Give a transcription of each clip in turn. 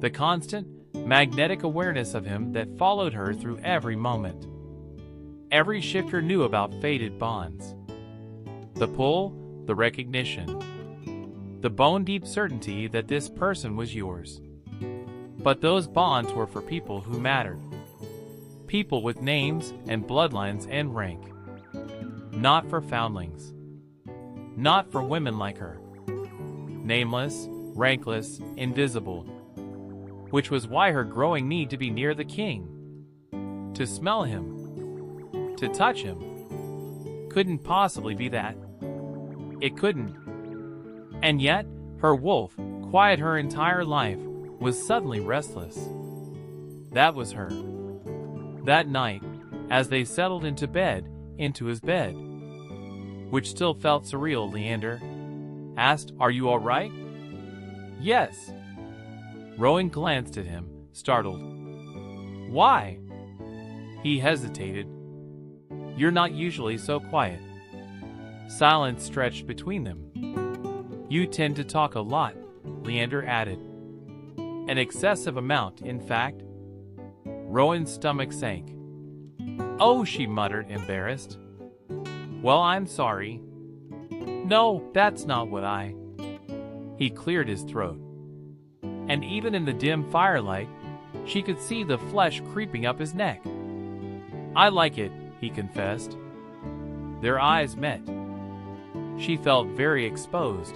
the constant, magnetic awareness of him that followed her through every moment. Every shifter knew about fated bonds. The pull, the recognition, the bone-deep certainty that this person was yours. But those bonds were for people who mattered. People with names and bloodlines and rank. Not for foundlings. Not for women like her. Nameless, rankless, invisible. Which was why her growing need to be near the king. To smell him. To touch him. Couldn't possibly be that. It couldn't. And yet, her wolf, quiet her entire life, was suddenly restless. That was her. That night, as they settled into his bed, which still felt surreal, Leander asked, "Are you all right?" "Yes." Rowan glanced at him, startled. "Why?" He hesitated. "You're not usually so quiet." Silence stretched between them. "You tend to talk a lot," Leander added. "An excessive amount, in fact." Rowan's stomach sank. "Oh," she muttered, embarrassed. "Well, I'm sorry." "No, that's not what I—" He cleared his throat. And even in the dim firelight, she could see the flesh creeping up his neck. "I like it," he confessed. Their eyes met. She felt very exposed.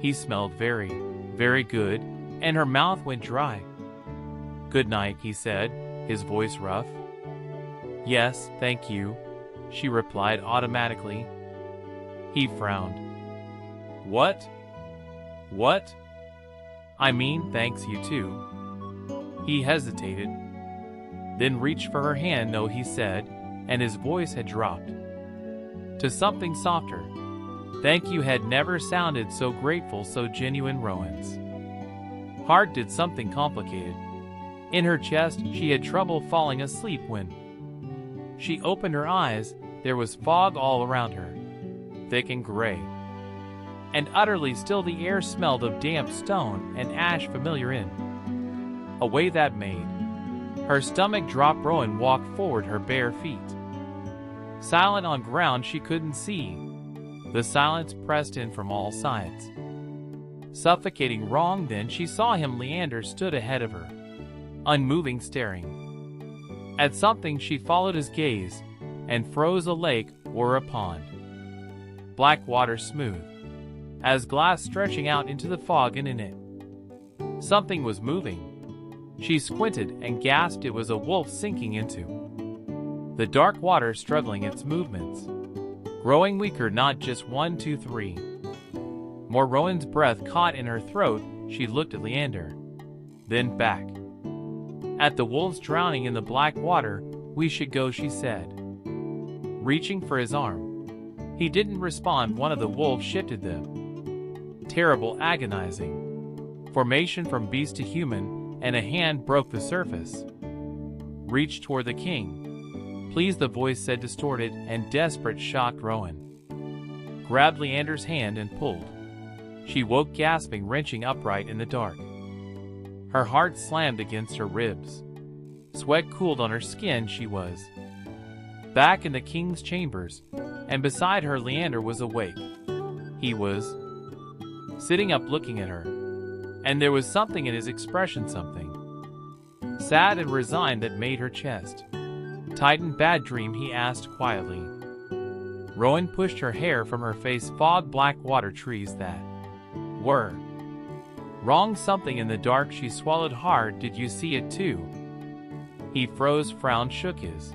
He smelled very, very good, and her mouth went dry. "Good night," he said, his voice rough. "Yes, thank you," she replied automatically. He frowned. "What? What?" "I mean, thanks you too." He hesitated, then reached for her hand. "No," he said, and his voice had dropped to something softer. Thank you had never sounded so grateful, so genuine. Rowan's heart did something complicated. In her chest, she had trouble falling asleep when she opened her eyes. There was fog all around her, thick and gray, and utterly still. The air smelled of damp stone and ash, familiar in a way that made her stomach drop. Rowan walked forward, her bare feet silent on ground she couldn't see. The silence pressed in from all sides, suffocating. Wrong. Then she saw him. Leander stood ahead of her, unmoving, staring at something. She followed his gaze and froze. A lake or a pond. Black water, smooth as glass, stretching out into the fog, and in it something was moving. She squinted and gasped. It was a wolf sinking into the dark water, struggling its movements, growing weaker. Not just 1, 2, 3 more. Rowan's breath caught in her throat. She looked at Leander, then back at the wolves drowning in the black water. "We should go," she said, reaching for his arm. He didn't respond. One of the wolves shifted, the terrible, agonizing formation from beast to human, and a hand broke the surface, reached toward the king. "Please," the voice said, distorted and desperate. Shocked, Rowan grabbed Leander's hand and pulled. She woke, gasping, wrenching upright in the dark. Her heart slammed against her ribs. Sweat cooled on her skin. She was back in the king's chambers, and beside her Leander was awake. He was sitting up, looking at her, and there was something in his expression, something sad and resigned, that made her chest tighten. "Bad dream?" he asked quietly. Rowan pushed her hair from her face. Fog, black water, trees that were wrong, something in the dark. She swallowed hard. "Did you see it too?" He froze, frowned, shook his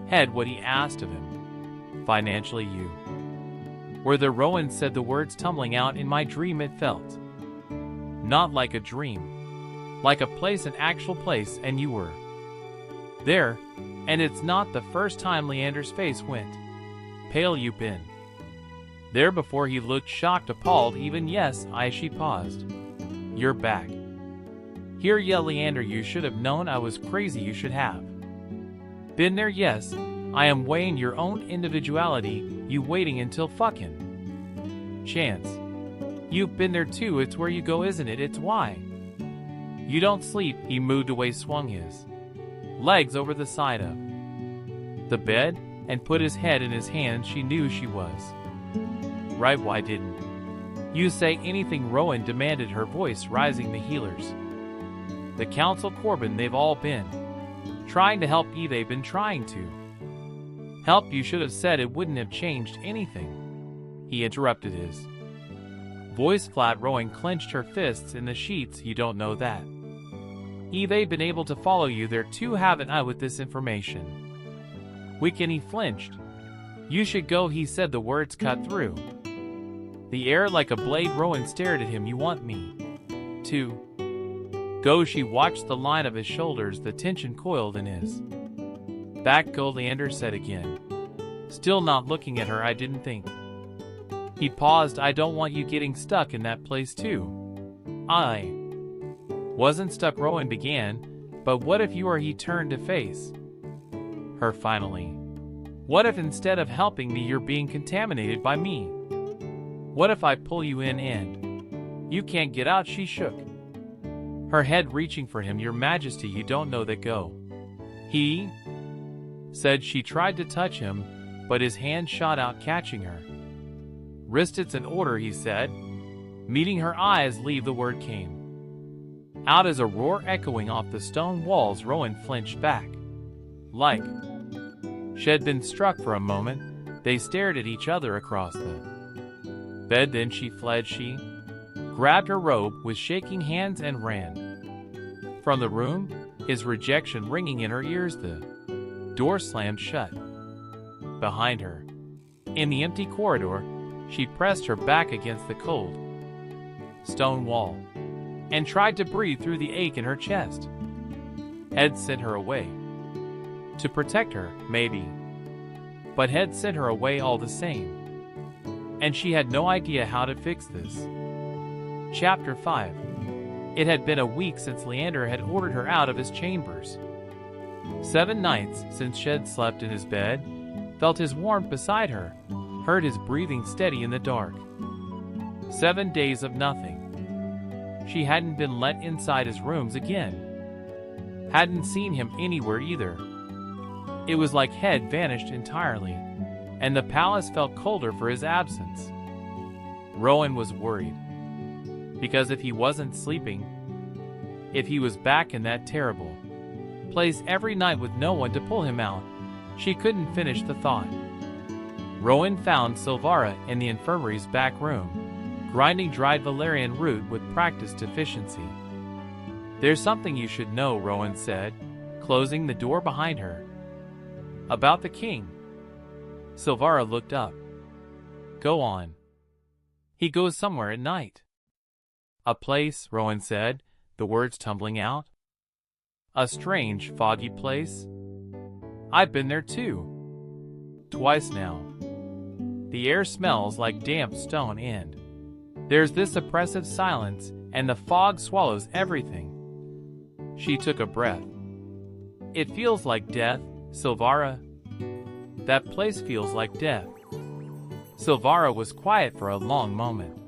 head. "What?" he asked of him. "Financially, you were there." Rowan said the words, tumbling out. "In my dream it felt not like a dream, like a place, an actual place, and you were there. And it's not the first time." Leander's face went pale. "You've been there before." He looked shocked, appalled even. "Yes, she paused. "You're back here?" "Yeah, Leander, you should have known I was crazy. You should have been there." "Yes, I am weighing your own individuality. You waiting until fucking chance. You've been there too. It's where you go, isn't it? It's why You don't sleep. He moved away, swung his legs over the side of the bed, and put his head in his hands. She knew she was right. Why didn't you say anything? Rowan demanded, her voice rising. The healers, the council, Corbin, they've all been trying to help you. They've been trying to help. You should have said it wouldn't have changed anything. He interrupted, his voice flat. Rowan clenched her fists in the sheets. You don't know that. They've been able to follow you there too, haven't I, with this information? We can. He flinched. You should go, he said, the words cut through the air like a blade. Rowan stared at him. You want me to go? She watched the line of his shoulders, the tension coiled in his back. Go, Leander said again, still not looking at her. I didn't think. He paused. I don't want you getting stuck in that place too. I wasn't stuck, Rowan began, but what if you are? He turned to face her finally. What if instead of helping me you're being contaminated by me? What if I pull you in and you can't get out? She shook her head, reaching for him. Your Majesty, you don't know that. Go, he said. She tried to touch him, but his hand shot out, catching her wrist. It's an order, he said, meeting her eyes. Leave. The word came out as a roar echoing off the stone walls. Rowan flinched back like she had been struck. For a moment they stared at each other across the bed. Then she fled. She grabbed her robe with shaking hands and ran from the room, his rejection ringing in her ears. The door slammed shut behind her. In the empty corridor, she pressed her back against the cold stone wall and tried to breathe through the ache in her chest. Ed sent her away to protect her, maybe, but Ed sent her away all the same, and she had no idea how to fix this. Chapter 5. It had been a week since Leander had ordered her out of his chambers. 7 nights since she had slept in his bed, felt his warmth beside her, heard his breathing steady in the dark. 7 days of nothing. She hadn't been let inside his rooms again. Hadn't seen him anywhere either. It was like Head vanished entirely, and the palace felt colder for his absence. Rowan was worried, because if he wasn't sleeping, if he was back in that terrible place every night with no one to pull him out, she couldn't finish the thought. Rowan found Silvara in the infirmary's back room, grinding dried valerian root with practiced efficiency. There's something you should know, Rowan said, closing the door behind her. About the king. Silvara looked up. Go on. He goes somewhere at night. A place, Rowan said, the words tumbling out. A strange, foggy place. I've been there too. Twice now. The air smells like damp stone and there's this oppressive silence, and the fog swallows everything. She took a breath. It feels like death, Silvara. That place feels like death. Silvara was quiet for a long moment.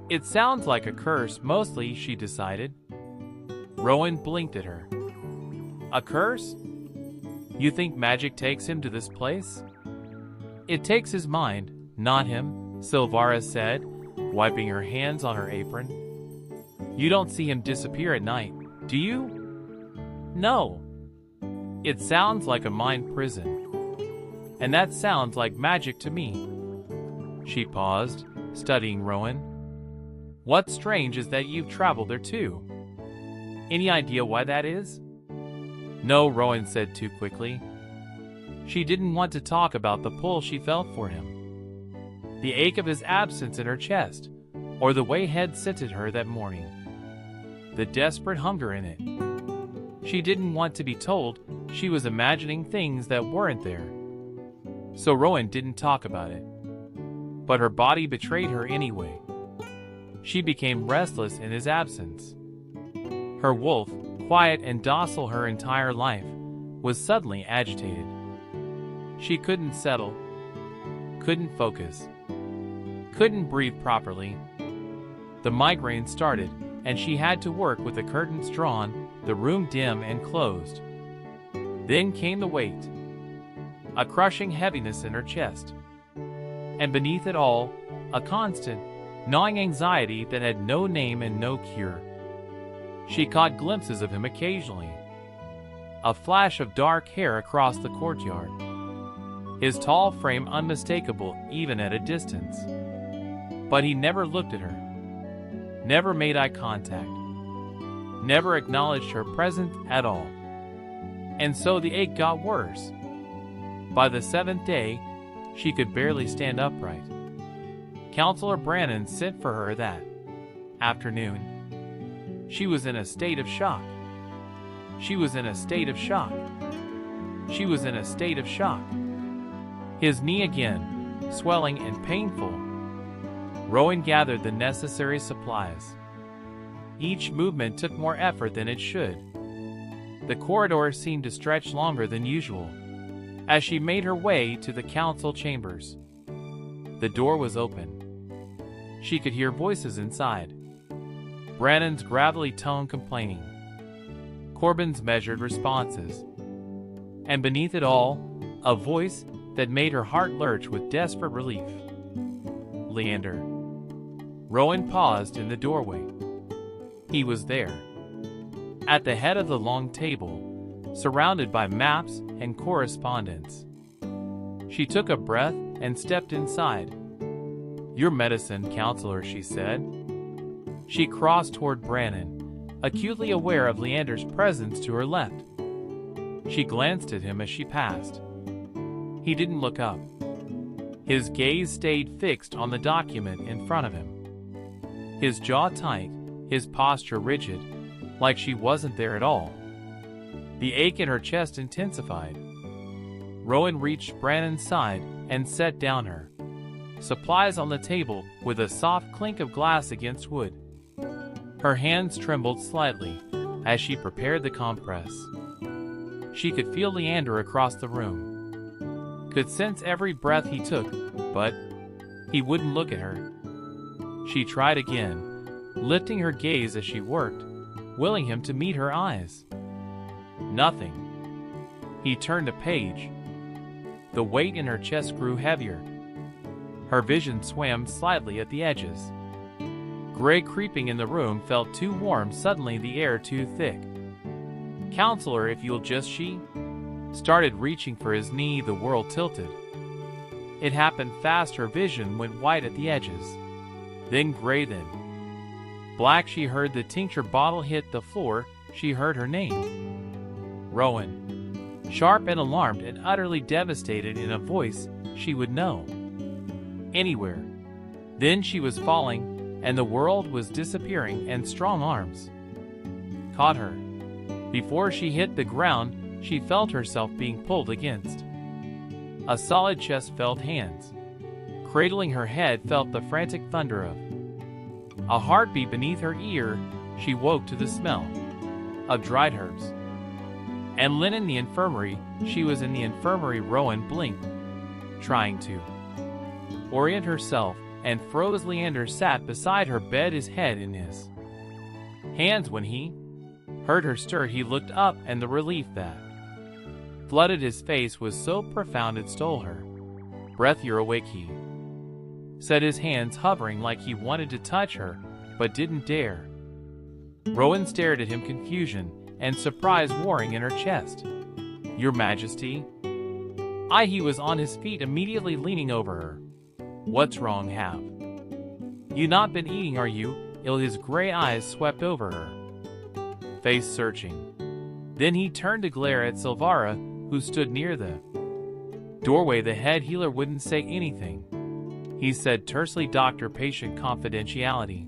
It sounds like a curse, mostly, she decided. Rowan blinked at her. A curse? You think magic takes him to this place? It takes his mind, not him, Silvara said, wiping her hands on her apron. You don't see him disappear at night, do you? No. It sounds like a mind prison. And that sounds like magic to me. She paused, studying Rowan. What's strange is that you've traveled there too. Any idea why that is? No, Rowan said too quickly. She didn't want to talk about the pull she felt for him, the ache of his absence in her chest, or the way Head scented her that morning, the desperate hunger in it. She didn't want to be told she was imagining things that weren't there. So Rowan didn't talk about it. But her body betrayed her anyway. She became restless in his absence. Her wolf, quiet and docile her entire life, was suddenly agitated. She couldn't settle, couldn't focus, couldn't breathe properly. The migraine started, and she had to work with the curtains drawn, the room dim and closed. Then came the weight, a crushing heaviness in her chest, and beneath it all, a constant, gnawing anxiety that had no name and no cure. She caught glimpses of him occasionally, a flash of dark hair across the courtyard, his tall frame unmistakable even at a distance. But he never looked at her, never made eye contact, never acknowledged her presence at all. And so the ache got worse. By the 7th day, she could barely stand upright. Counselor Brannon sent for her that afternoon. She was in a state of shock. She was in a state of shock. She was in a state of shock. His knee again, swelling and painful. Rowan gathered the necessary supplies. Each movement took more effort than it should. The corridor seemed to stretch longer than usual as she made her way to the council chambers. The door was open. She could hear voices inside. Brannon's gravelly tone complaining, Corbin's measured responses, and beneath it all, a voice that made her heart lurch with desperate relief. Leander. Rowan paused in the doorway. He was there, at the head of the long table, surrounded by maps and correspondence. She took a breath and stepped inside. "Your medicine, counselor," she said. She crossed toward Brannon, acutely aware of Leander's presence to her left. She glanced at him as she passed. He didn't look up. His gaze stayed fixed on the document in front of him. His jaw tight, his posture rigid, like she wasn't there at all. The ache in her chest intensified. Rowan reached Brannon's side and set down her supplies on the table with a soft clink of glass against wood. Her hands trembled slightly as she prepared the compress. She could feel Leander across the room, could sense every breath he took, but he wouldn't look at her. She tried again, lifting her gaze as she worked, willing him to meet her eyes. Nothing. He turned a page. The weight in her chest grew heavier. Her vision swam slightly at the edges. Gray creeping in the room felt too warm, suddenly the air too thick. "Counselor, if you'll just..." She started reaching for his knee. The world tilted. It happened fast. Her vision went white at the edges, then gray, then black. She heard the tincture bottle hit the floor. She heard her name. Rowan. Sharp and alarmed and utterly devastated, in a voice she would know anywhere. Then she was falling, and the world was disappearing, and strong arms caught her. Before she hit the ground, she felt herself being pulled against. A solid chest felt hands. Cradling her head, felt the frantic thunder of a heartbeat beneath her ear. She woke to the smell of dried herbs and linen. The infirmary. She was in the infirmary. Rowan blinked, trying to orient herself, and froze. Leander sat beside her bed, his head in his hands. When he heard her stir, he looked up, and the relief that flooded his face was so profound it stole her breath. "You're awake," he said, his hands hovering like he wanted to touch her, but didn't dare. Rowan stared at him, confusion and surprise warring in her chest. "Your Majesty?" He was on his feet, immediately leaning over her. "What's wrong? Have you not been eating? Are you ill?" His gray eyes swept over her face, searching. Then he turned to glare at Silvara, who stood near the doorway. The head healer wouldn't say anything. He said tersely, "Doctor-patient confidentiality."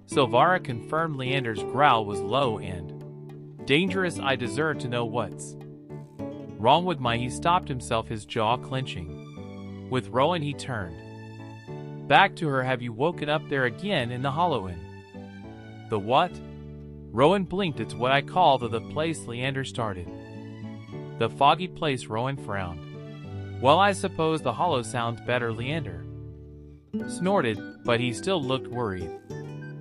Silvara confirmed. Leander's growl was low and dangerous. "I deserve to know what's wrong with my..." He stopped himself, his jaw clenching. With Rowan he turned back to her. "Have you woken up there again in the Hollow Inn?" "The what?" Rowan blinked. "It's what I call the place." Leander started. "The foggy place." Rowan frowned. "Well, I suppose the Hollow sounds better." Leander snorted, but he still looked worried.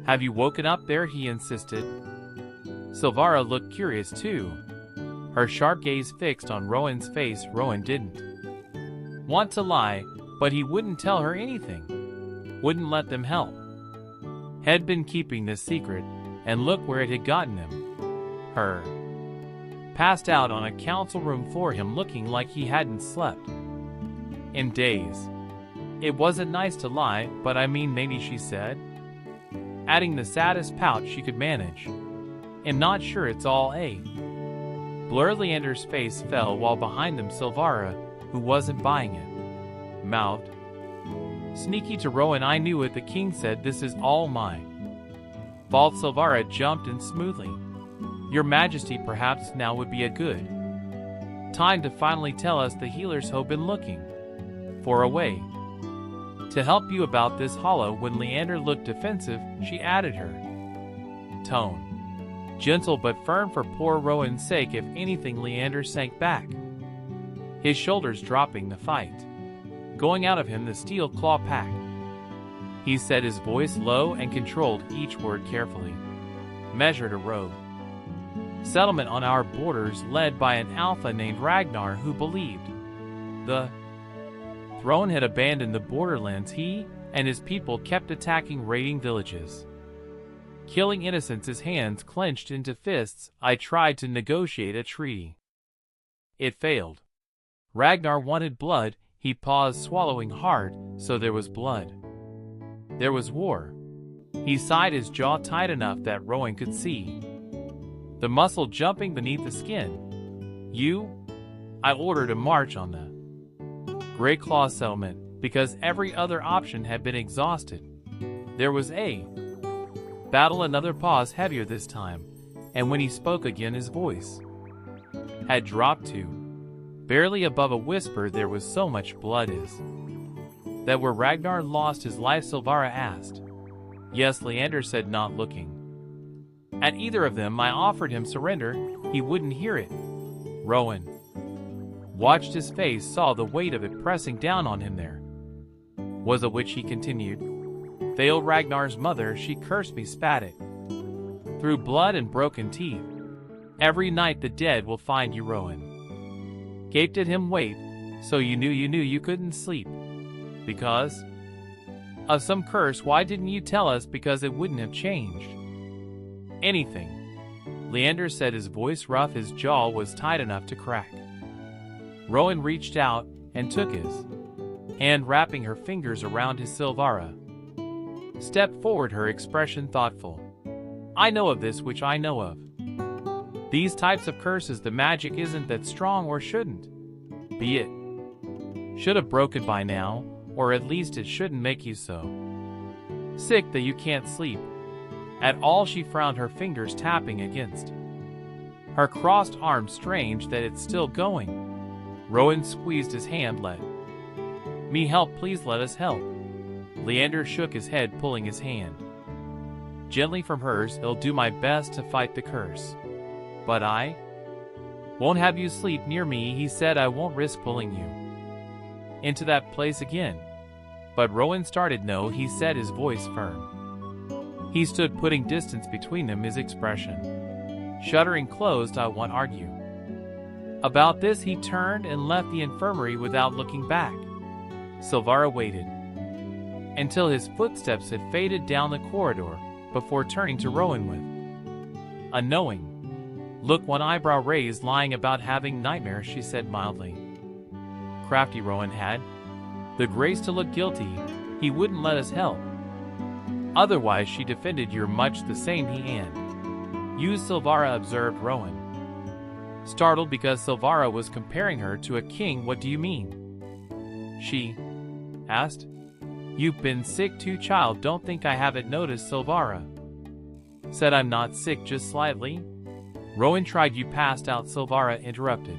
Have you woken up there? He insisted. Silvara looked curious too, her sharp gaze fixed on Rowan's face. Rowan didn't want to lie, but he wouldn't tell her anything, wouldn't let them help. Had been keeping this secret, and look where it had gotten him. Her. Passed out on a council room floor, him looking like he hadn't slept in days. It wasn't nice to lie, but I mean maybe, she said, adding the saddest pout she could manage. I'm not sure it's all a. Blur. Leander's face fell while behind them Silvara, who wasn't buying it, mouthed, sneaky to Rowan. I knew it. The king said this is all my fault. Silvara jumped in smoothly. Your Majesty, perhaps now would be a good time to finally tell us. The healers have been looking for a way to help you about this hollow. When Leander looked defensive, she added her tone, gentle but firm for poor Rowan's sake. If anything, Leander sank back, his shoulders dropping, the fight going out of him, the steel claw pack. He said, his voice low and controlled, each word carefully measured. A road settlement on our borders led by an alpha named Ragnar who believed the throne had abandoned the borderlands. He and his people kept attacking raiding villages, killing innocents. His hands clenched into fists. I tried to negotiate a treaty. It failed. Ragnar wanted blood. He paused, swallowing hard. So there was blood. There was war. He sighed, his jaw tight enough that Rowan could see the muscle jumping beneath the skin. I ordered a march on the Grey Claw settlement because every other option had been exhausted. There was a battle. Another pause, heavier this time, and when he spoke again his voice had dropped to barely above a whisper. There was so much blood. Is that where Ragnar lost his life? Silvara asked. Yes, Leander said, not looking at either of them. I offered him surrender. He wouldn't hear it. Rowan watched his face, saw the weight of it pressing down on him. There was a witch, he continued. Failed Ragnar's mother. She cursed me, spat it through blood and broken teeth. Every night the dead will find you. Rowan gaped at him. Wait, so you knew you couldn't sleep because of some curse? Why didn't you tell us? Because it wouldn't have changed anything, Leander said, his voice rough. His jaw was tight enough to crack. Rowan reached out and took his hand, wrapping her fingers around his. Silvara stepped forward, her expression thoughtful. I know of this, which I know of. These types of curses, the magic isn't that strong, or shouldn't be. It should have broken by now, or at least it shouldn't make you so sick that you can't sleep at all. She frowned, her fingers tapping against her crossed arms. Strange that it's still going. Rowan squeezed his hand. Let me help, please, let us help. Leander shook his head, pulling his hand gently from hers. I'll do my best to fight the curse, but I won't have you sleep near me, he said. I won't risk pulling you into that place again. But Rowan started. No, he said, his voice firm. He stood, putting distance between them, his expression shuddering closed. I won't argue about this. He turned and left the infirmary without looking back. Silvara waited until his footsteps had faded down the corridor before turning to Rowan with a knowing look, one eyebrow raised. Lying about having nightmares, she said mildly. Crafty. Rowan had the grace to look guilty. He wouldn't let us help otherwise, she defended. You're much the same he and you, Silvara observed. Rowan startled because Silvara was comparing her to a king. What do you mean? She asked. You've been sick too, child. Don't think I haven't noticed, Silvara said. I'm not sick, just slightly. Rowan tried. You passed out, Silvara interrupted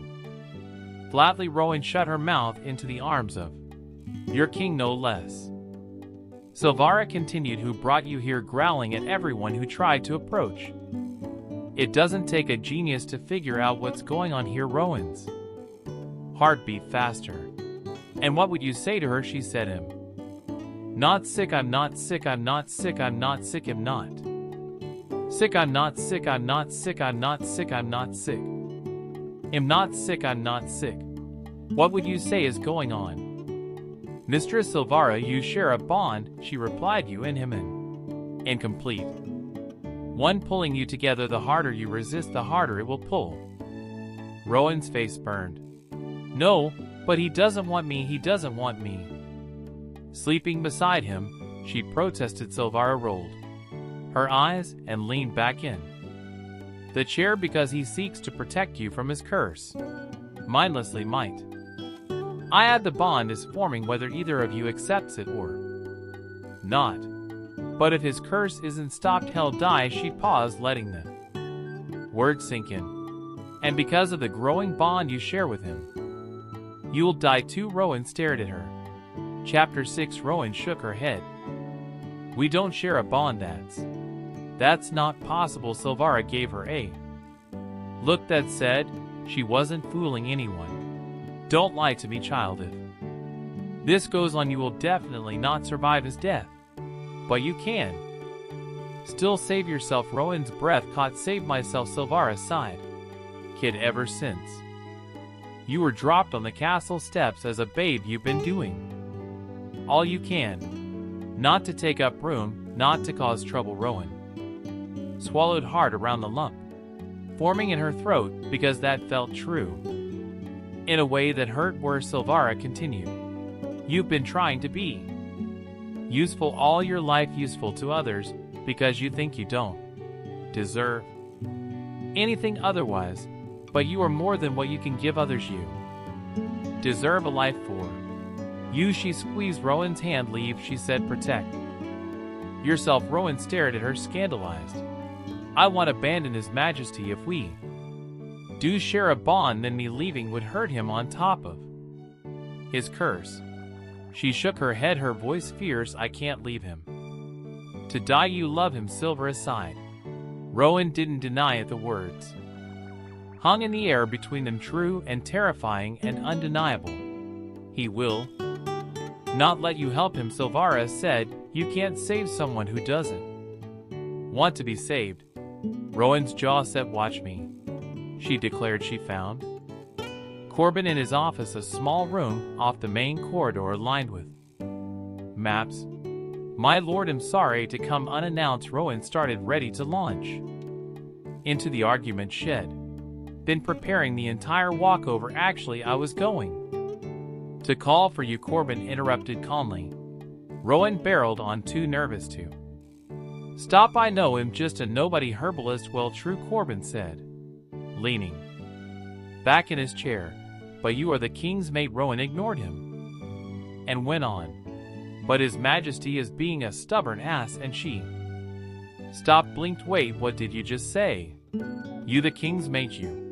flatly. Rowan shut her mouth into the arms of your king, no less. Silvara continued. Who brought you here? Growling at everyone who tried to approach. It doesn't take a genius to figure out what's going on here. Rowan's heart beat faster. And what would you say to her? She said. Him Not sick, I'm not sick, I'm not sick, I'm not sick, I'm not. Sick, I'm not sick, I'm not sick, I'm not sick, I'm not sick. Am not sick, I'm not sick. What would you say is going on? Mistress Silvara, you share a bond, she replied, you and him incomplete. One pulling you together, the harder you resist, the harder it will pull. Rowan's face burned. No, but he doesn't want me, he doesn't want me. Sleeping beside him, she protested. Silvara rolled her eyes and leaned back in the chair because he seeks to protect you from his curse. Mindlessly might. I add the bond is forming whether either of you accepts it or not. But if his curse isn't stopped, hell die. She paused, letting the words sink in. And because of the growing bond you share with him, you'll die too. Rowan stared at her. Chapter 6. Rowan shook her head. We don't share a bond, that's not possible. Silvara gave her a look that said she wasn't fooling anyone. Don't lie to me, child. If this goes on, you will definitely not survive his death. But you can still save yourself. Rowan's breath caught. Save myself, Silvara sighed. Kid, ever since you were dropped on the castle steps as a babe, you've been doing all you can not to take up room, not to cause trouble. Rowan swallowed hard around the lump forming in her throat because that felt true in a way that hurt worse. Silvara continued. You've been trying to be useful all your life, useful to others because you think you don't deserve anything otherwise, but you are more than what you can give others. You deserve a life for you. She squeezed Rowan's hand. Leave, she said. Protect yourself. Rowan stared at her, scandalized. I won't abandon his majesty. If we do share a bond, then me leaving would hurt him on top of his curse. She shook her head, her voice fierce. I can't leave him to die. You love him. Silvara sighed. Rowan didn't deny it. The words hung in the air between them, true and terrifying and undeniable. He will not let you help him, Silvara said. You can't save someone who doesn't want to be saved. Rowan's jaw set. Watch me, she declared. She found Corbin in his office, a small room off the main corridor lined with maps. My lord, I'm sorry to come unannounced. Rowan started, ready to launch into the argument. Shed been preparing the entire walkover. Actually, I was going to call for you, Corbin interrupted calmly. Rowan barreled on, too nervous to stop. I know him, just a nobody herbalist. Well, true, Corbin said, leaning back in his chair. But you are the king's mate. Rowan ignored him and went on. But his majesty is being a stubborn ass. And she stopped, blinked. Wait, what did you just say? You the king's mate? You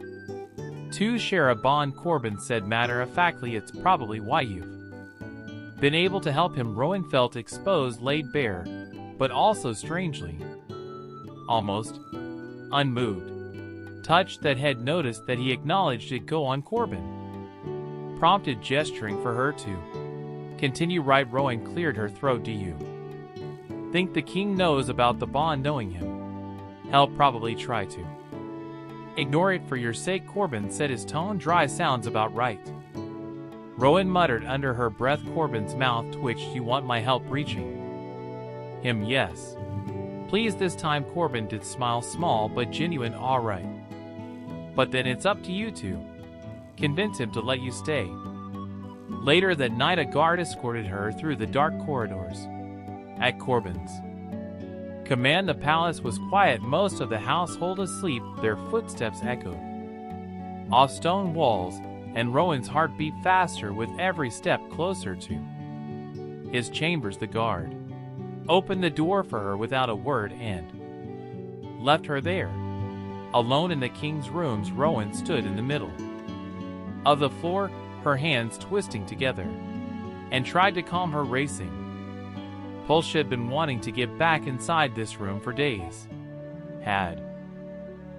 two share a bond, Corbin said matter-of-factly. It's probably why you've been able to help him. Rowan felt exposed, laid bare, but also strangely almost unmoved. Touched that head, noticed that he acknowledged it. Go on, Corbin prompted, gesturing for her to continue. Right, Rowan cleared her throat. Do you think the king knows about the bond? Knowing him, he'll probably try to ignore it for your sake, Corbin said, his tone dry. Sounds about right. Rowan muttered under her breath. Corbin's mouth twitched. You want my help reaching him? Yes, please. This time Corbin did smile, small but genuine. All right, but then it's up to you to convince him to let you stay. Later that night, a guard escorted her through the dark corridors. At Corbin's command, the palace was quiet, most of the household asleep. Their footsteps echoed off stone walls, and Rowan's heart beat faster with every step closer to his chambers. The guard opened the door for her without a word and left her there, alone in the king's rooms. Rowan stood in the middle of the floor, her hands twisting together, and tried to calm her racing pulse. She had been wanting to get back inside this room for days, had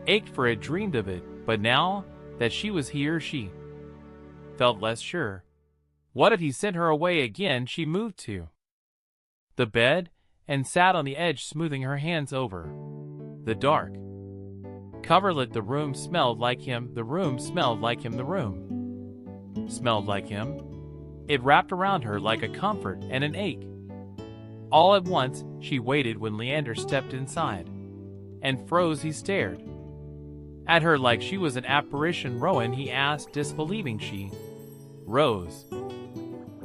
ached for it, dreamed of it, but now that she was here, she felt less sure. What if he sent her away again? She moved to the bed, and sat on the edge smoothing her hands over the dark coverlet. The room smelled like him, the room smelled like him, the room smelled like him. It wrapped around her like a comfort and an ache. All at once, she waited when Leander stepped inside and froze. He stared at her like she was an apparition. Rowan, he asked, disbelieving. She rose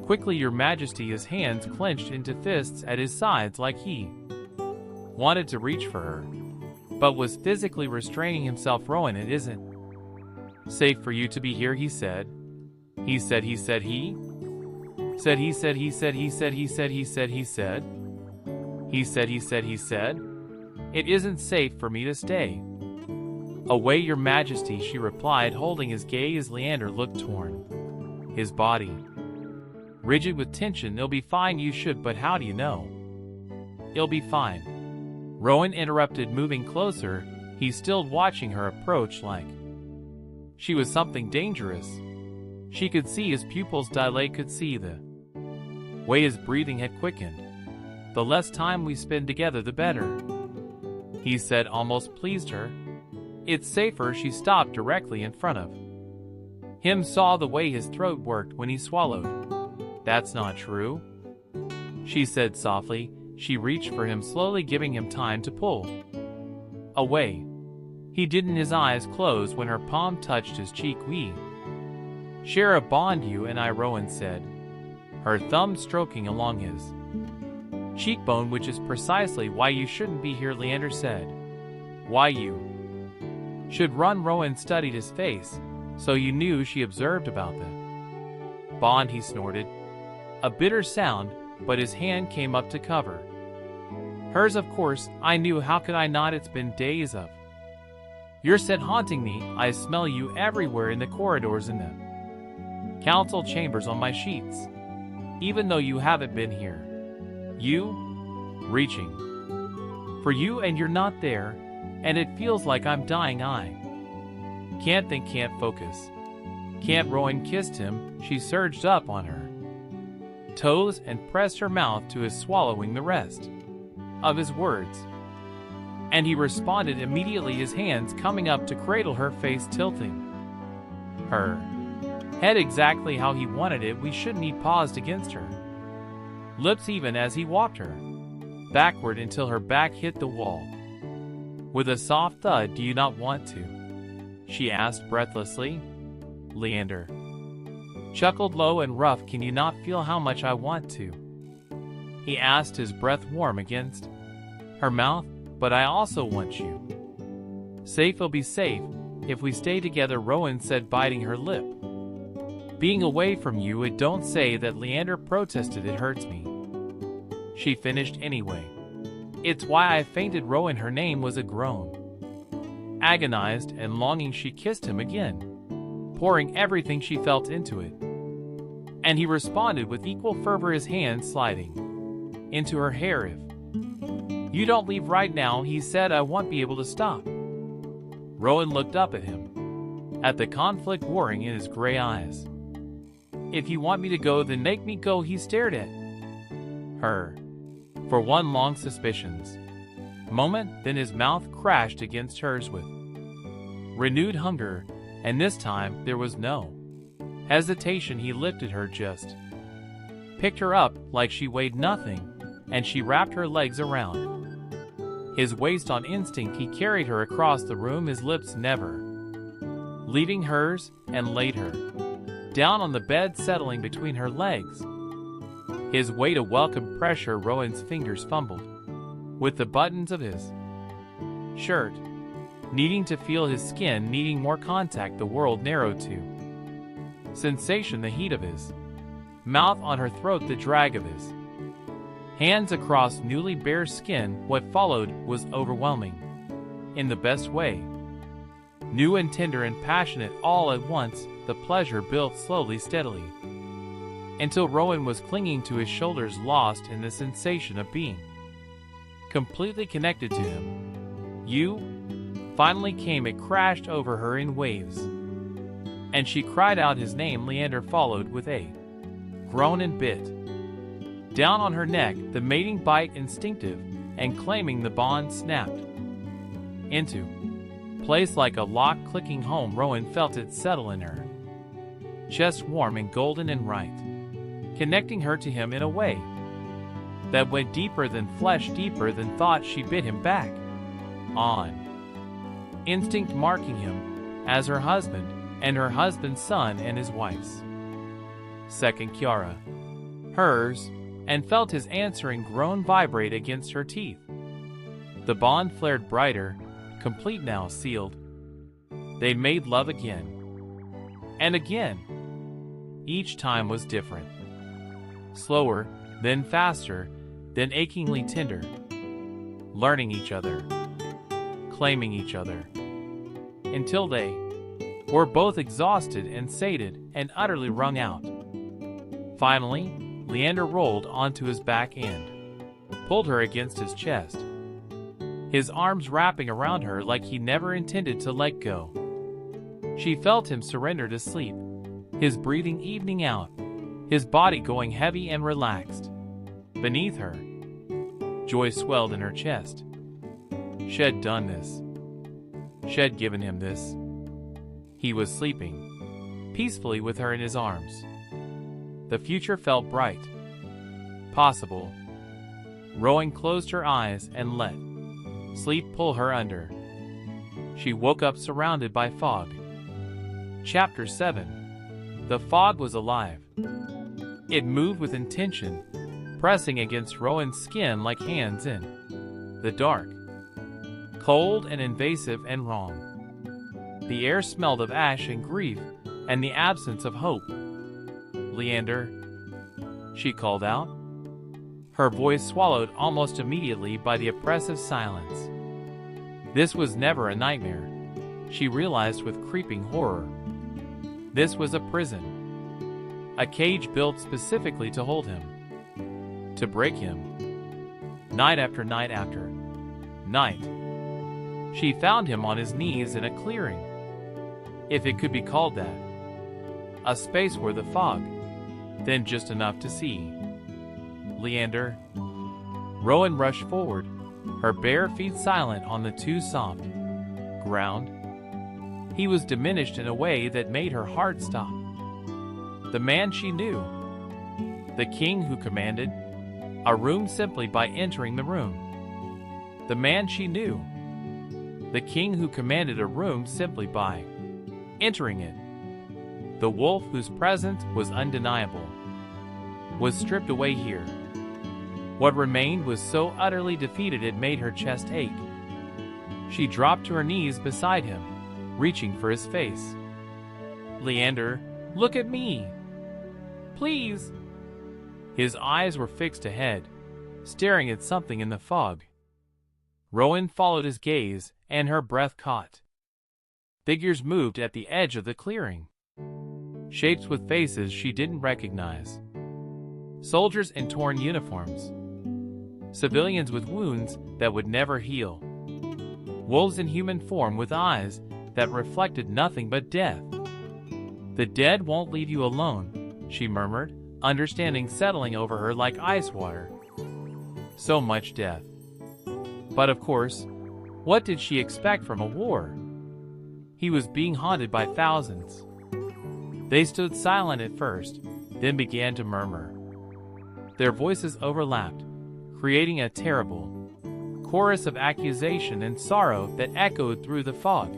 quickly. Your Majesty. His hands clenched into fists at his sides like he wanted to reach for her, but was physically restraining himself. Rowan, it isn't safe for you to be here, he said. He said, he said, he said, he said, he said, he said, he said, he said, he said, he said, he said, he said, it isn't safe for me to stay away, Your Majesty, she replied, holding his gaze. Leander looked torn, his body rigid with tension. It'll be fine, you should, but how do you know it'll be fine? Rowan interrupted, moving closer. He stilled, watching her approach like she was something dangerous. She could see his pupils dilate, could see the way his breathing had quickened. The less time we spend together, the better, he said, almost pleased her. It's safer. She stopped directly in front of him, saw the way his throat worked when he swallowed. That's not true, she said softly. She reached for him slowly, giving him time to pull away. He didn't. His eyes closed when her palm touched his cheek. We share a bond, you and I, Rowan said, her thumb stroking along his cheekbone, which is precisely why you shouldn't be here, Leander said. Why you should run? Rowan studied his face. So you knew? She observed. About the bond, he snorted, a bitter sound, but his hand came up to cover hers. Of course, I knew. How could I not? It's been days of your scent haunting me. I smell you everywhere, in the corridors, in the council chambers, on my sheets, even though you haven't been here. You reaching for you, and you're not there, and it feels like I'm dying. I can't think, can't focus, can't. Rowan kissed him. She surged up on her toes and pressed her mouth to his, swallowing the rest of his words. And he responded immediately, his hands coming up to cradle her face, tilting her head exactly how he wanted it. We shouldn't. He paused against her lips even as he walked her backward until her back hit the wall with a soft thud. Do you not want to? She asked breathlessly. Leander chuckled low and rough. Can you not feel how much I want to? He asked, his breath warm against her mouth. But I also want you safe. We'll be safe if we stay together, Rowan said, biting her lip. Being away from you, it don't say that, Leander protested. It hurts me, she finished anyway. It's why I fainted. Rowan, her name was a groan. Agonized and longing, she kissed him again, pouring everything she felt into it. And he responded with equal fervor, his hands sliding into her hair. If you don't leave right now, he said, I won't be able to stop. Rowan looked up at him, at the conflict warring in his gray eyes. If you want me to go, then make me go. He stared at her for one long suspicious moment, then his mouth crashed against hers with renewed hunger, and this time there was no hesitation. He lifted her, just picked her up like she weighed nothing, and she wrapped her legs around his waist. On instinct, he carried her across the room, his lips never leaving hers, and laid her down on the bed, settling between her legs, his weight a welcome pressure. Rowan's fingers fumbled with the buttons of his shirt, needing to feel his skin, needing more contact. The world narrowed to sensation, the heat of his mouth on her throat, the drag of his hands across newly bare skin. What followed was overwhelming in the best way, new and tender and passionate all at once. The pleasure built slowly, steadily, until Rowan was clinging to his shoulders, lost in the sensation of being completely connected to him. You finally came. It crashed over her in waves, and she cried out his name. Leander followed with a groan and bit Down on her neck, the mating bite instinctive, and claiming the bond snapped. Into place like a lock clicking home, Rowan felt it settle in her chest, warm and golden and right, connecting her to him in a way that went deeper than flesh, deeper than thought. She bit him back on instinct, marking him as her husband and her husband's son and his wife's second Kiara, hers, and felt his answering groan vibrate against her teeth. The bond flared brighter, complete now, sealed. They made love again and again. Each time was different. Slower, then faster, then achingly tender. Learning each other, claiming each other, until they were both exhausted and sated and utterly wrung out. Finally, Leander rolled onto his back and pulled her against his chest, his arms wrapping around her like he never intended to let go. She felt him surrender to sleep, his breathing evening out, his body going heavy and relaxed. Beneath her, joy swelled in her chest. She'd done this. She'd given him this. He was sleeping peacefully with her in his arms. The future felt bright, possible. Rowan closed her eyes and let sleep pull her under. She woke up surrounded by fog. Chapter 7. The fog was alive. It moved with intention, pressing against Rowan's skin like hands in the dark, cold and invasive and wrong. The air smelled of ash and grief and the absence of hope. "Leander," she called out, her voice swallowed almost immediately by the oppressive silence. This was never a nightmare, she realized with creeping horror. This was a prison, a cage built specifically to hold him, to break him. Night after night after night, she found him on his knees in a clearing, if it could be called that, a space where the fog, then just enough to see. "Leander." Rowan rushed forward, her bare feet silent on the too soft ground. He was diminished in a way that made her heart stop. The man she knew, the king who commanded a room simply by entering the room. The man she knew, the king who commanded a room simply by entering it. The wolf whose presence was undeniable was stripped away here. What remained was so utterly defeated it made her chest ache. She dropped to her knees beside him, reaching for his face. "Leander, look at me. Please." His eyes were fixed ahead, staring at something in the fog. Rowan followed his gaze, and her breath caught. Figures moved at the edge of the clearing. Shapes with faces she didn't recognize. Soldiers in torn uniforms. Civilians with wounds that would never heal. Wolves in human form with eyes that reflected nothing but death. "The dead won't leave you alone," she murmured, understanding settling over her like ice water. So much death. But of course, what did she expect from a war? He was being haunted by thousands. They stood silent at first, then began to murmur. Their voices overlapped, creating a terrible chorus of accusation and sorrow that echoed through the fog.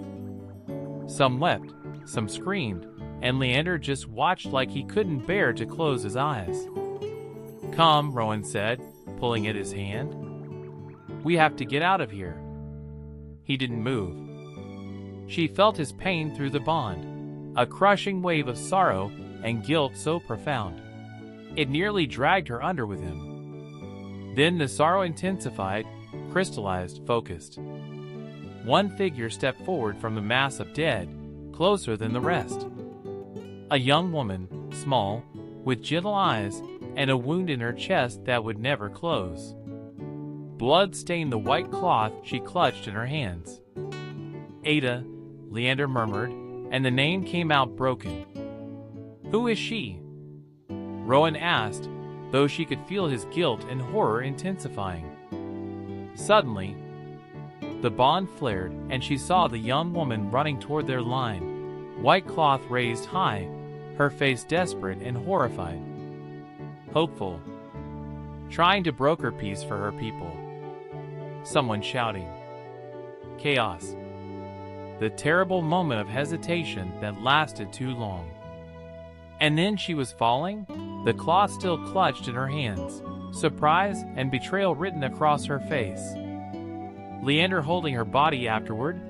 Some leapt, some screamed, and Leander just watched like he couldn't bear to close his eyes. "Come," Rowan said, pulling at his hand. "We have to get out of here." He didn't move. She felt his pain through the bond, a crushing wave of sorrow and guilt so profound. It nearly dragged her under with him. Then the sorrow intensified, crystallized, focused. One figure stepped forward from the mass of dead, closer than the rest. A young woman, small, with gentle eyes, and a wound in her chest that would never close. Blood stained the white cloth she clutched in her hands. "Ada," Leander murmured, and the name came out broken. "Who is she?" Rowan asked, though she could feel his guilt and horror intensifying. Suddenly, the bond flared, and she saw the young woman running toward their line, white cloth raised high, her face desperate and horrified. Hopeful, trying to broker peace for her people. Someone shouting. Chaos. The terrible moment of hesitation that lasted too long. And then she was falling, the cloth still clutched in her hands, surprise and betrayal written across her face. Leander holding her body afterward,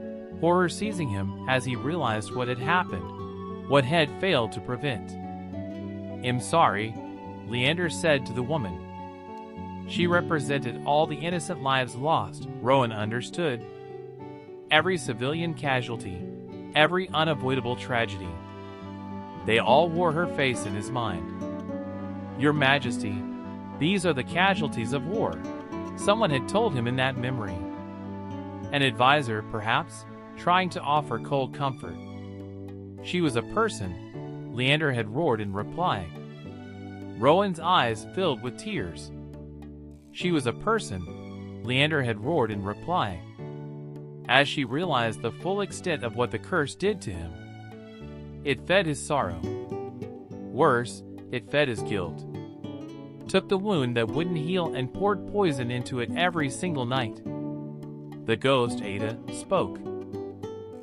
horror seizing him as he realized what had happened, what had failed to prevent. "I'm sorry," Leander said to the woman. She represented all the innocent lives lost, Rowan understood. Every civilian casualty, every unavoidable tragedy. They all wore her face in his mind. "Your Majesty, these are the casualties of war," someone had told him in that memory. An advisor, perhaps, trying to offer cold comfort. "She was a person," Leander had roared in reply. Rowan's eyes filled with tears. "She was a person," Leander had roared in reply, as she realized the full extent of what the curse did to him. It fed his sorrow. Worse, it fed his guilt. Took the wound that wouldn't heal and poured poison into it every single night. The ghost, Ada, spoke.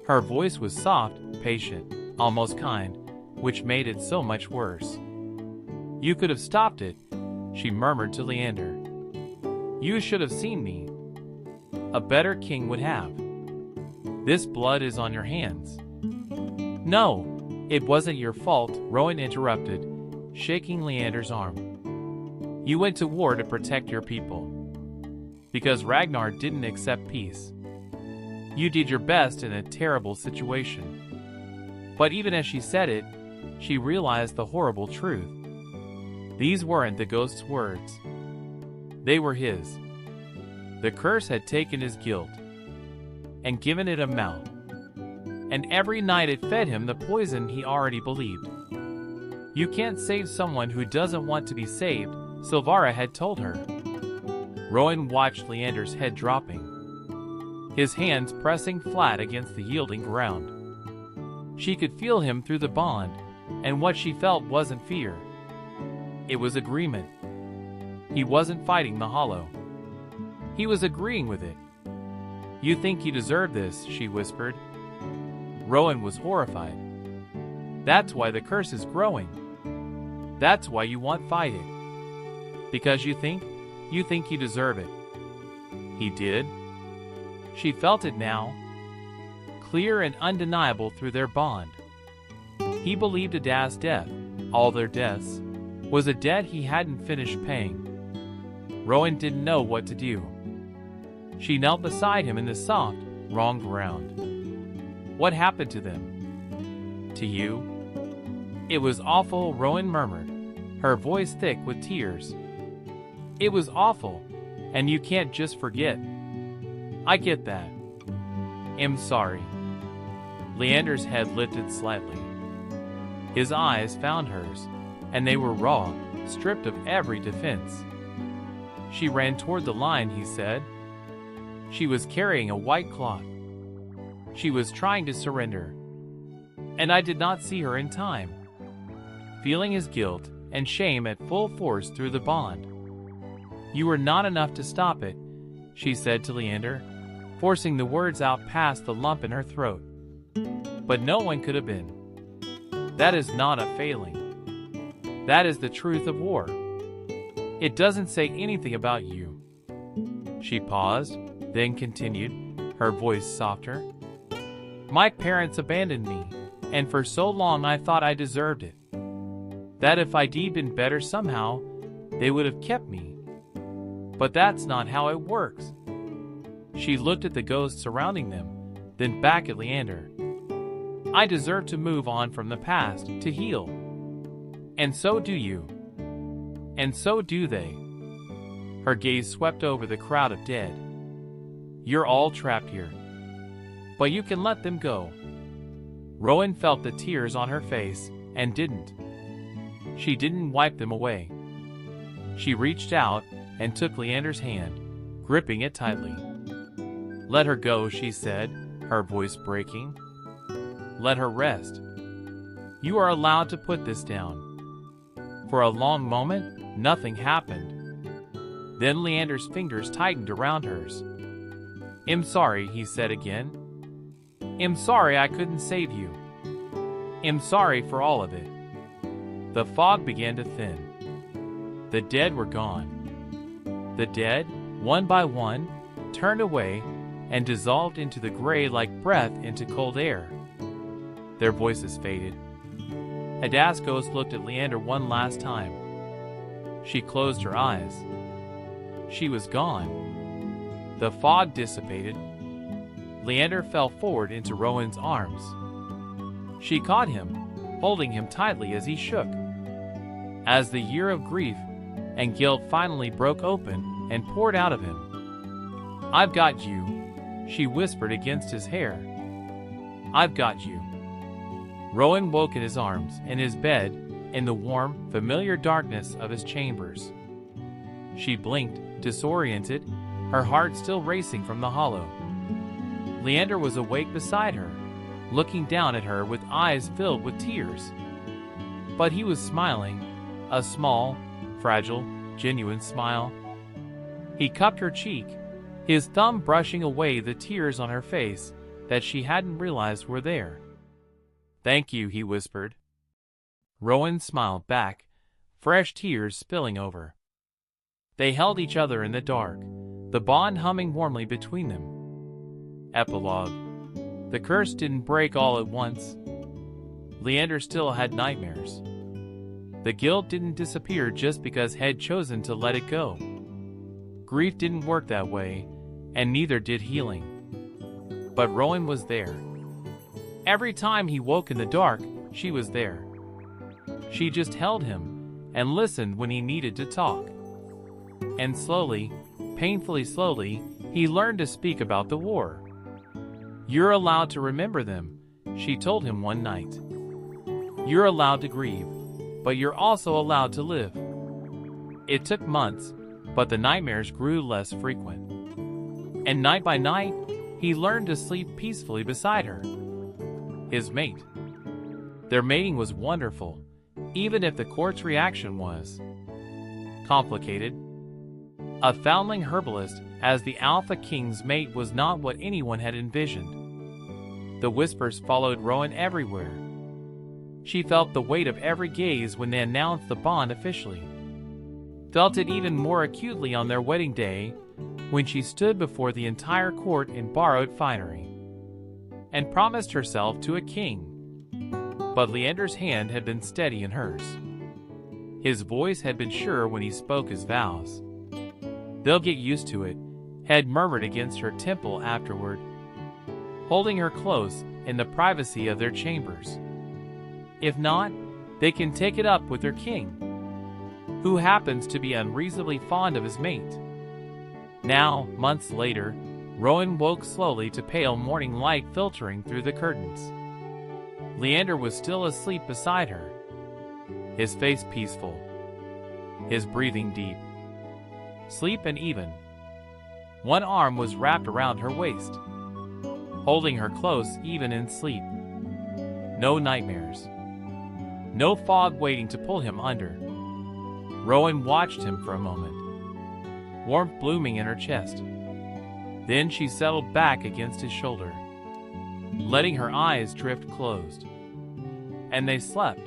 Her voice was soft, patient, almost kind, which made it so much worse. "You could have stopped it," she murmured to Leander. "You should have seen me. A better king would have. This blood is on your hands." "No, it wasn't your fault," Rowan interrupted, shaking Leander's arm. "You went to war to protect your people. Because Ragnar didn't accept peace. You did your best in a terrible situation." But even as she said it, she realized the horrible truth. These weren't the ghost's words. They were his. The curse had taken his guilt and given it a mouth. And every night it fed him the poison he already believed. "You can't save someone who doesn't want to be saved," Silvara had told her. Rowan watched Leander's head dropping, his hands pressing flat against the yielding ground. She could feel him through the bond, and what she felt wasn't fear. It was agreement. He wasn't fighting the hollow. He was agreeing with it. "You think you deserve this," she whispered. Rowan was horrified. "That's why the curse is growing. That's why you want fight it. Because you think you deserve it." He did. She felt it now, clear and undeniable through their bond. He believed Ada's death, all their deaths, was a debt he hadn't finished paying. Rowan didn't know what to do. She knelt beside him in the soft, wrong ground. "What happened to them? To you?" "It was awful," Rowan murmured, her voice thick with tears. "It was awful, and you can't just forget." "I get that. I'm sorry." Leander's head lifted slightly. His eyes found hers, and they were raw, stripped of every defense. "She ran toward the line," he said. "She was carrying a white cloth. She was trying to surrender. And I did not see her in time." Feeling his guilt and shame at full force through the bond. "You were not enough to stop it," she said to Leander, forcing the words out past the lump in her throat. "But no one could have been. That is not a failing. That is the truth of war. It doesn't say anything about you." She paused, then continued, her voice softer. "My parents abandoned me, and for so long I thought I deserved it. That if I'd been better somehow, they would have kept me. But that's not how it works." She looked at the ghosts surrounding them, then back at Leander. "I deserve to move on from the past, to heal. And so do you. And so do they." Her gaze swept over the crowd of dead. "You're all trapped here. But you can let them go." Rowan felt the tears on her face, and didn't. She didn't wipe them away. She reached out and took Leander's hand, gripping it tightly. "Let her go," she said, her voice breaking. "Let her rest. You are allowed to put this down." For a long moment, nothing happened. Then Leander's fingers tightened around hers. "I'm sorry," he said again. "I'm sorry I couldn't save you. I'm sorry for all of it." The fog began to thin. The dead were gone. The dead, one by one, turned away and dissolved into the gray like breath into cold air. Their voices faded. Adascos looked at Leander one last time. She closed her eyes. She was gone. The fog dissipated. Leander fell forward into Rowan's arms. She caught him, holding him tightly as he shook. As the year of grief and guilt finally broke open and poured out of him. "I've got you," she whispered against his hair. "I've got you." Rowan woke in his arms, in his bed, in the warm, familiar darkness of his chambers. She blinked, disoriented, her heart still racing from the hollow. Leander was awake beside her, looking down at her with eyes filled with tears. But he was smiling, a small, fragile, genuine smile. He cupped her cheek, his thumb brushing away the tears on her face that she hadn't realized were there. "Thank you," he whispered. Rowan smiled back, fresh tears spilling over. They held each other in the dark, the bond humming warmly between them. Epilogue. The curse didn't break all at once. Leander still had nightmares. The guilt didn't disappear just because he'd chosen to let it go. Grief didn't work that way, and neither did healing. But Rowan was there. Every time he woke in the dark, she was there. She just held him and listened when he needed to talk. And slowly, painfully slowly, he learned to speak about the war. "You're allowed to remember them," she told him one night. "You're allowed to grieve, but you're also allowed to live." It took months, but the nightmares grew less frequent. And night by night, he learned to sleep peacefully beside her. His mate. Their mating was wonderful, even if the court's reaction was complicated. A foundling herbalist as the Alpha King's mate was not what anyone had envisioned. The whispers followed Rowan everywhere. She felt the weight of every gaze when they announced the bond officially. Felt it even more acutely on their wedding day when she stood before the entire court in borrowed finery and promised herself to a king. But Leander's hand had been steady in hers. His voice had been sure when he spoke his vows. "They'll get used to it," had murmured against her temple afterward, holding her close in the privacy of their chambers. "If not, they can take it up with their king, who happens to be unreasonably fond of his mate." Now, months later, Rowan woke slowly to pale morning light filtering through the curtains. Leander was still asleep beside her, his face peaceful, his breathing deep. Sleep and even. One arm was wrapped around her waist, holding her close even in sleep. No nightmares. No fog waiting to pull him under. Rowan watched him for a moment, warmth blooming in her chest. Then she settled back against his shoulder, letting her eyes drift closed. And they slept.